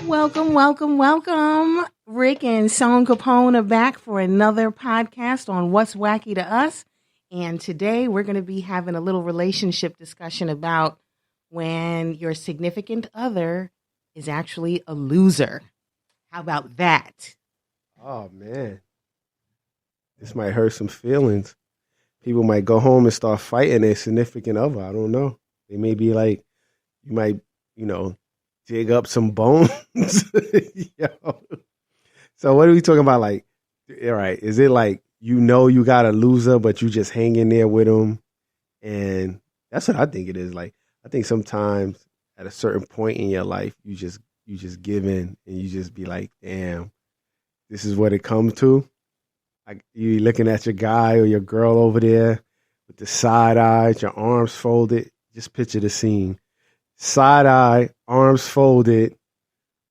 Welcome, welcome, welcome. Rick and Sean Capone are back for another podcast on What's Wacky to Us. And today we're going to be having a little relationship discussion about when your significant other is actually a loser. How about that? Oh, man. This might hurt some feelings. People might go home and start fighting their significant other. I don't know. They may be like, you might, dig up some bones. Yo. So what are we talking about? Like, all right, is it like, you got a loser, but you just hang in there with them? And that's what I think it is. Like, I think sometimes at a certain point in your life, you just give in and you just be like, damn, this is what it comes to. Like, you looking at your guy or your girl over there with the side eyes, your arms folded. Just picture the scene. Side eye, arms folded,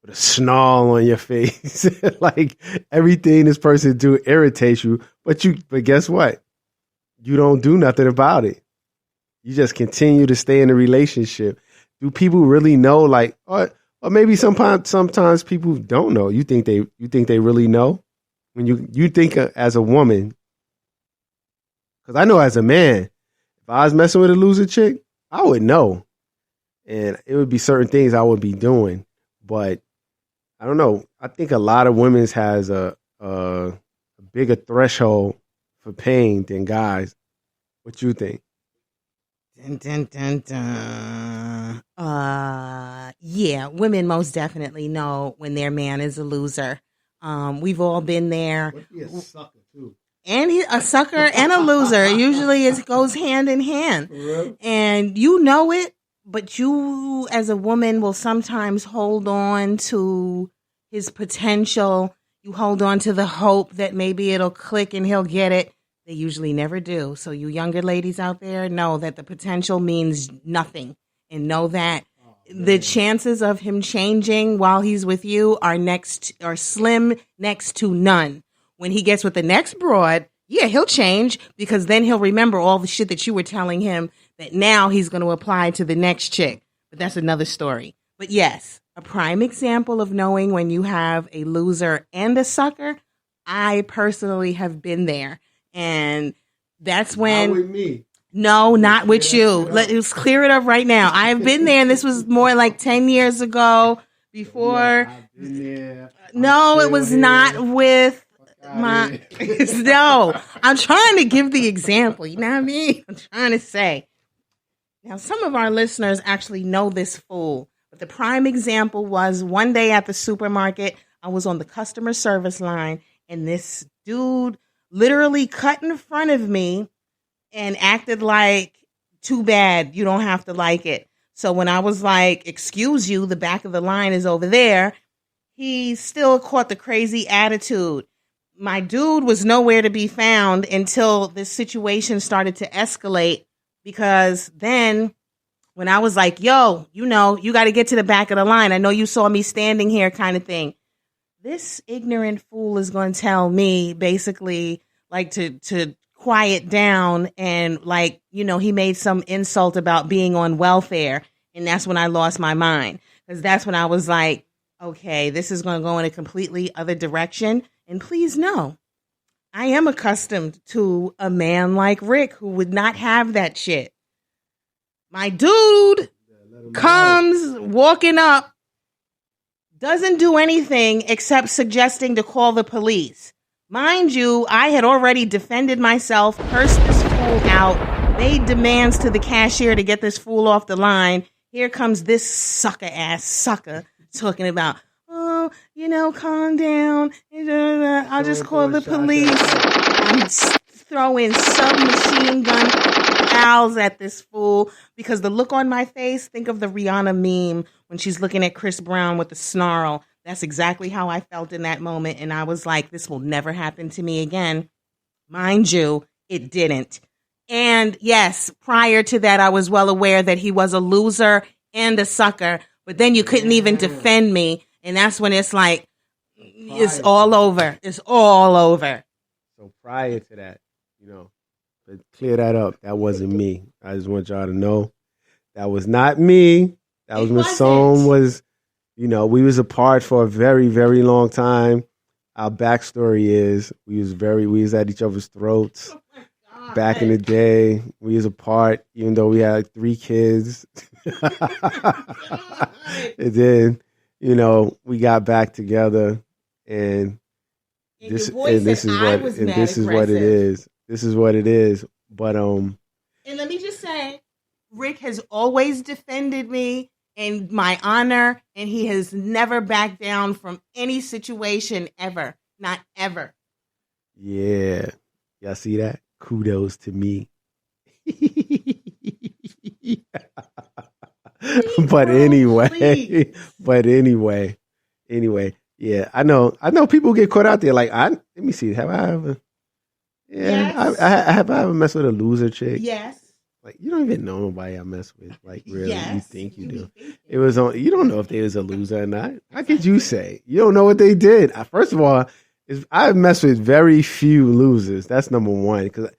with a snarl on your face. Like, everything this person do irritates you. But guess what? You don't do nothing about it. You just continue to stay in the relationship. Do people really know? Like, or maybe sometimes people don't know. You think they really know? When you think as a woman, because I know as a man, if I was messing with a loser chick, I would know. And it would be certain things I would be doing. But I don't know. I think a lot of women has a bigger threshold for pain than guys. What you think? Dun, dun, dun, dun. Yeah, women most definitely know when their man is a loser. We've all been there. What be a sucker too? And a sucker and a loser. Usually it goes hand in hand. Really? And you know it, but you as a woman will sometimes hold on to his potential. You hold on to the hope that maybe it'll click and he'll get it. They usually never do. So you younger ladies out there know that the potential means nothing, and know that the chances of him changing while he's with you are slim next to none. When he gets with the next broad, yeah, he'll change, because then he'll remember all the shit that you were telling him that now he's going to apply to the next chick. But that's another story. But yes, a prime example of knowing when you have a loser and a sucker, I personally have been there. And that's when... Not with me. No, not with you. Let's clear it up right now. I've been there, and this was more like 10 years ago before. Yeah, I've been there. No, it was not with my... No, I'm trying to give the example. You know what I mean? I'm trying to say. Now, some of our listeners actually know this fool. But the prime example was one day at the supermarket, I was on the customer service line, and this dude literally cut in front of me and acted like, too bad, you don't have to like it. So when I was like, excuse you, the back of the line is over there, he still caught the crazy attitude. My dude was nowhere to be found until this situation started to escalate, because then when I was like, yo, you got to get to the back of the line. I know you saw me standing here kind of thing. This ignorant fool is going to tell me basically like to quiet down, and like, he made some insult about being on welfare. And that's when I lost my mind, because that's when I was like, okay, this is going to go in a completely other direction. And please know, I am accustomed to a man like Rick who would not have that shit. My dude comes walking up, doesn't do anything except suggesting to call the police. Mind you, I had already defended myself, cursed this fool out, made demands to the cashier to get this fool off the line. Here comes this sucker talking about, calm down. I'll just call the police. I'm throwing submachine gun owls at this fool, because the look on my face, think of the Rihanna meme when she's looking at Chris Brown with the snarl. That's exactly how I felt in that moment. And I was like, this will never happen to me again. Mind you, it didn't. And yes, prior to that, I was well aware that he was a loser and a sucker. But then you couldn't even defend me. And that's when it's like, it's all over. It's all over. So prior to that, to clear that up, that wasn't me. I just want y'all to know that was not me. That was when Son was You know, we was apart for a very, very long time. Our backstory is we was at each other's throats back in the day. We was apart, even though we had like 3 kids. And then, you know, we got back together, and this is what it is. This is what it is. But and let me just say, Rick has always defended me in my honor, and he has never backed down from any situation ever. Not ever. Yeah. Y'all see that? Kudos to me. But anyway, yeah, I know people get caught out there. Like, let me see, have I ever? Yeah, yes. Have I ever messed with a loser chick? Yes. Like, you don't even know nobody I mess with. Like, really, yes. You think you do? It was on. You don't know if they was a loser or not. How could you say you don't know what they did? First of all, I've messed with very few losers. That's number one. Because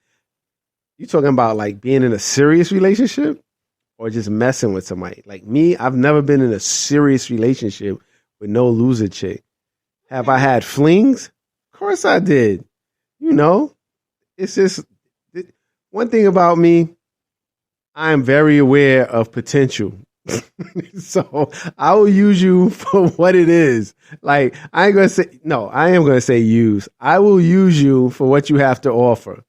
you talking about like being in a serious relationship or just messing with somebody. Like me, I've never been in a serious relationship with no loser chick. Have I had flings? Of course I did. You know, it's just one thing about me. I am very aware of potential. So I will use you for what it is. Like, I am going to say use. I will use you for what you have to offer.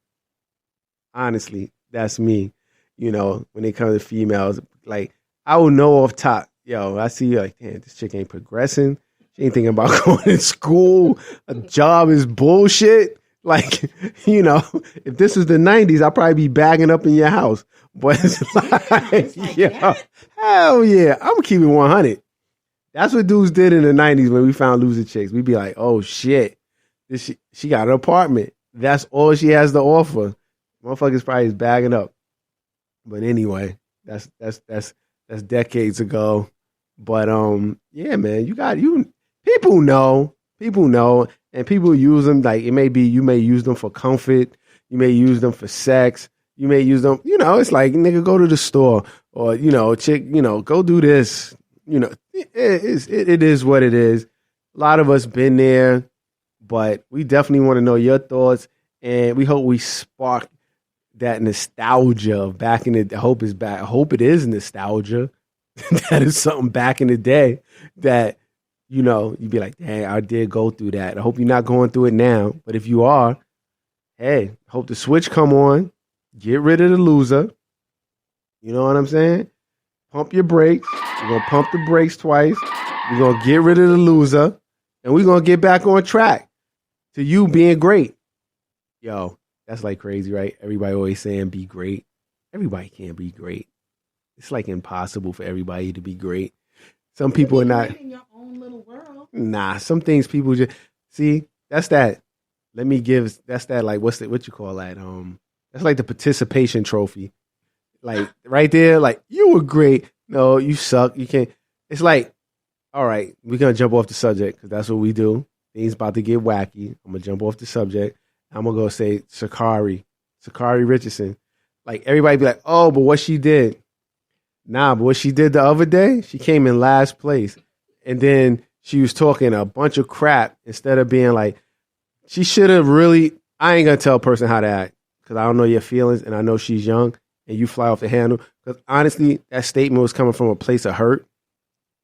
Honestly, that's me. You know, when it comes to females, like, I will know off top. Yo, I see you like, damn, this chick ain't progressing. She ain't thinking about going to school. A job is bullshit. Like, you know, if this was the 90s, I'd probably be bagging up in your house. But it's like, yo, hell yeah, I'm keeping 100. That's what dudes did in the 90s when we found loser chicks. We'd be like, oh shit, she got an apartment. That's all she has to offer. Motherfuckers probably is bagging up. But anyway, that's decades ago. But yeah, man, people know, and people use them. Like, you may use them for comfort, you may use them for sex. You may use them, you know, it's like, nigga, go to the store, or, you know, chick, you know, go do this. You know, it is what it is. A lot of us been there, but we definitely want to know your thoughts, and we hope we spark that nostalgia of back in the, I hope it is nostalgia. That is something back in the day that, you know, you'd be like, dang, I did go through that. I hope you're not going through it now, but if you are, hey, hope the switch come on. Get rid of the loser. You know what I'm saying? Pump your brakes. We're going to pump the brakes twice. We're going to get rid of the loser. And we're going to get back on track to you being great. Yo, that's like crazy, right? Everybody always saying be great. Everybody can't be great. It's like impossible for everybody to be great. Some people are not. In your own little world. Nah, some things people just see. That's that. That's that. Like, what you call that? That's like the participation trophy. Like, right there, like, you were great. No, you suck. You can't. It's like, all right, we're going to jump off the subject because that's what we do. Things about to get wacky. I'm going to jump off the subject. I'm going to go say Sakari Richardson. Like, everybody be like, oh, but what she did. Nah, but what she did the other day, she came in last place. And then she was talking a bunch of crap instead of being like, she should have really, I ain't going to tell a person how to act. Because I don't know your feelings, and I know she's young, and you fly off the handle. Because honestly, that statement was coming from a place of hurt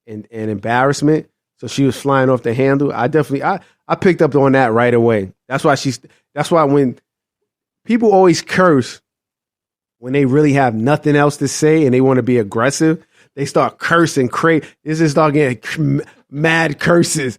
and embarrassment. So she was flying off the handle. I picked up on that right away. That's why when people always curse when they really have nothing else to say and they want to be aggressive, they start cursing crazy. They just start getting mad curses.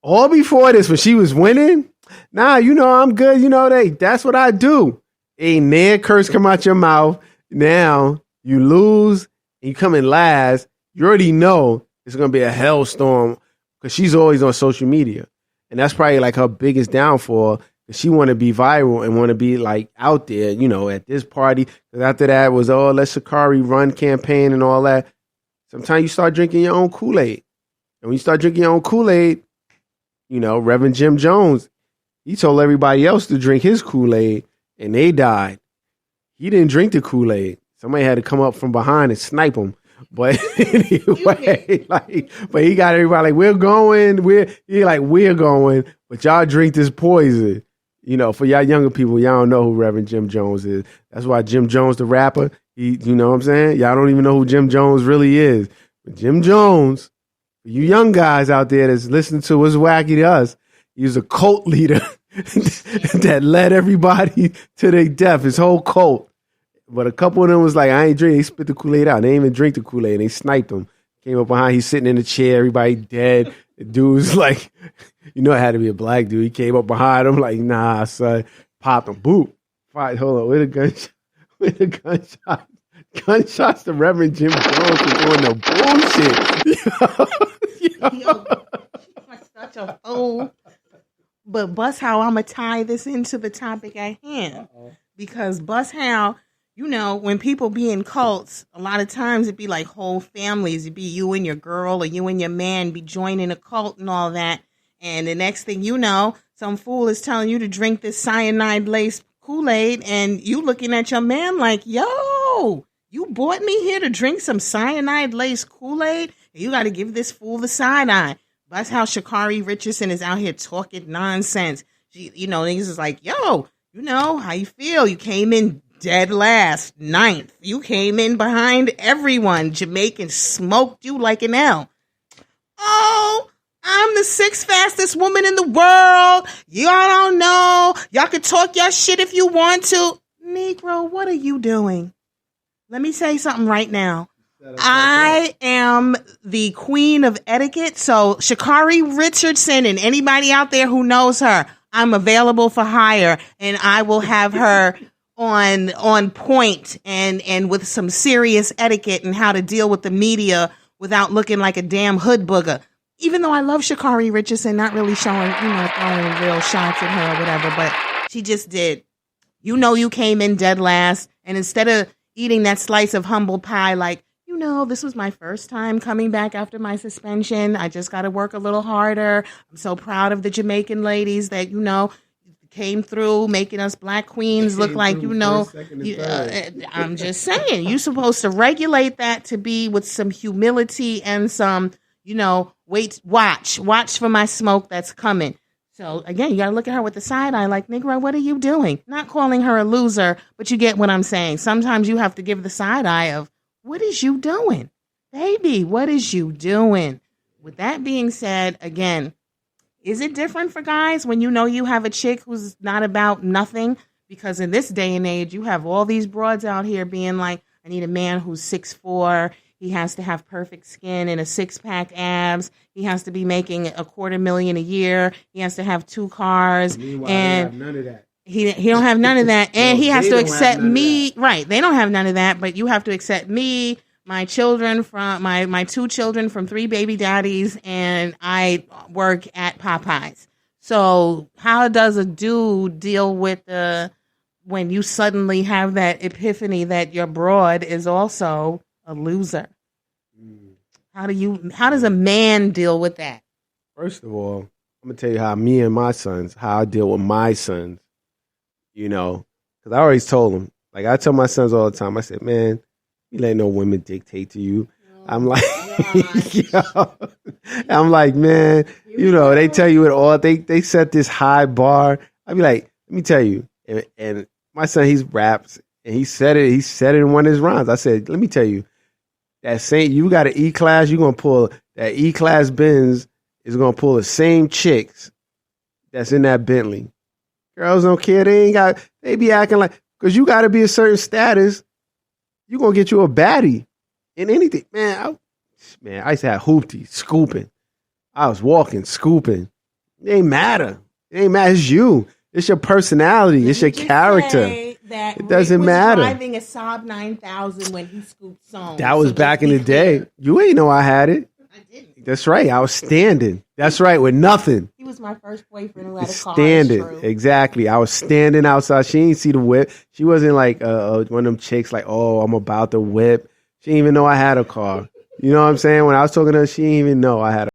All before this, when she was winning, nah, you know I'm good. You know that's what I do. Ain't near curse come out your mouth. Now you lose and you come in last. You already know it's going to be a hellstorm because she's always on social media. And that's probably like her biggest downfall. She want to be viral and want to be like out there, you know, at this party. Because after that was, let's Sakari run campaign and all that. Sometimes you start drinking your own Kool-Aid. And when you start drinking your own Kool-Aid, you know, Reverend Jim Jones, he told everybody else to drink his Kool-Aid. And they died. He didn't drink the Kool-Aid. Somebody had to come up from behind and snipe him. But anyway, like, but he got everybody like, we're going, we're going, but y'all drink this poison. You know, for y'all younger people, y'all don't know who Reverend Jim Jones is. That's why Jim Jones, the rapper, you know what I'm saying? Y'all don't even know who Jim Jones really is. But Jim Jones, for you young guys out there that's listening to what's wacky to us, he was a cult leader that led everybody to their death, his whole cult. But a couple of them was like, I ain't drinking. They spit the Kool-Aid out. They didn't even drink the Kool-Aid. They sniped him. Came up behind. He's sitting in the chair. Everybody dead. The dude was like, you know it had to be a black dude. He came up behind him like, nah, son. Popped him. Boop. Fight. Hold on. Where the gunshot? Where the gunshot? Gunshots to Reverend Jim Jones for doing the bullshit. Yo, such a fool. But Bus how I'm going to tie this into the topic at hand. Because Bus how, you know, when people be in cults, a lot of times it be like whole families. It be you and your girl or you and your man be joining a cult and all that. And the next thing you know, some fool is telling you to drink this cyanide-laced Kool-Aid, and you looking at your man like, yo, you brought me here to drink some cyanide-laced Kool-Aid, and you got to give this fool the side eye. That's how Sha'Carri Richardson is out here talking nonsense. You know, niggas is like, yo, you know, how you feel? You came in dead last, ninth. You came in behind everyone. Jamaicans smoked you like an L. Oh, I'm the sixth fastest woman in the world. Y'all don't know. Y'all can talk your shit if you want to. Negro, what are you doing? Let me say something right now. I am the queen of etiquette. So Sha'Carri Richardson and anybody out there who knows her, I'm available for hire, and I will have her on point and with some serious etiquette and how to deal with the media without looking like a damn hood booger. Even though I love Sha'Carri Richardson, not really showing, you know, throwing real shots at her or whatever, but she just did. You know, you came in dead last, and instead of eating that slice of humble pie, like, you know, this was my first time coming back after my suspension. I just got to work a little harder. I'm so proud of the Jamaican ladies that, you know, came through making us black queens look like, you know, I'm just saying, you're supposed to regulate that to be with some humility and some, you know, watch for my smoke that's coming. So again, you got to look at her with the side eye like, Negro, what are you doing? Not calling her a loser, but you get what I'm saying. Sometimes you have to give the side eye of, what is you doing? Baby, what is you doing? With that being said, again, is it different for guys when you know you have a chick who's not about nothing? Because in this day and age, you have all these broads out here being like, I need a man who's 6'4". He has to have perfect skin and a six-pack abs. He has to be making $250,000 a year. He has to have 2 cars. Meanwhile, and they have none of that. He don't have none of that. And No, he has they to don't accept have none of me. Right. They don't have none of that, but you have to accept me, my children from my 2 children from 3 baby daddies, and I work at Popeyes. So how does a dude deal with when you suddenly have that epiphany that your broad is also a loser? How does a man deal with that? First of all, I'm gonna tell you how I deal with my sons. You know, because I always told them, like I tell my sons all the time. I said, man, you let no women dictate to you. I'm like, yo, I'm like, man, you know, they tell you it all. They set this high bar. I be like, let me tell you. And my son, he's raps, and he said it in one of his rhymes. I said, let me tell you, you got an E-Class, you're gonna pull that E-Class Benz is gonna pull the same chicks that's in that Bentley. Girls don't care. They be acting like, because you got to be a certain status, you're going to get you a baddie in anything. Man, I used to have hoopty, scooping. I was walking, scooping. It ain't matter. It's you. It's your personality. It's your character. It doesn't matter. Driving a Saab 9000 when he scooped songs. That was back in the day. You ain't know I had it. I didn't. That's right. I was standing. That's right, with nothing. He was my first boyfriend who had a car. Standing. Exactly. I was standing outside. She didn't see the whip. She wasn't like one of them chicks like, oh, I'm about to whip. She didn't even know I had a car. You know what I'm saying? When I was talking to her, she didn't even know I had a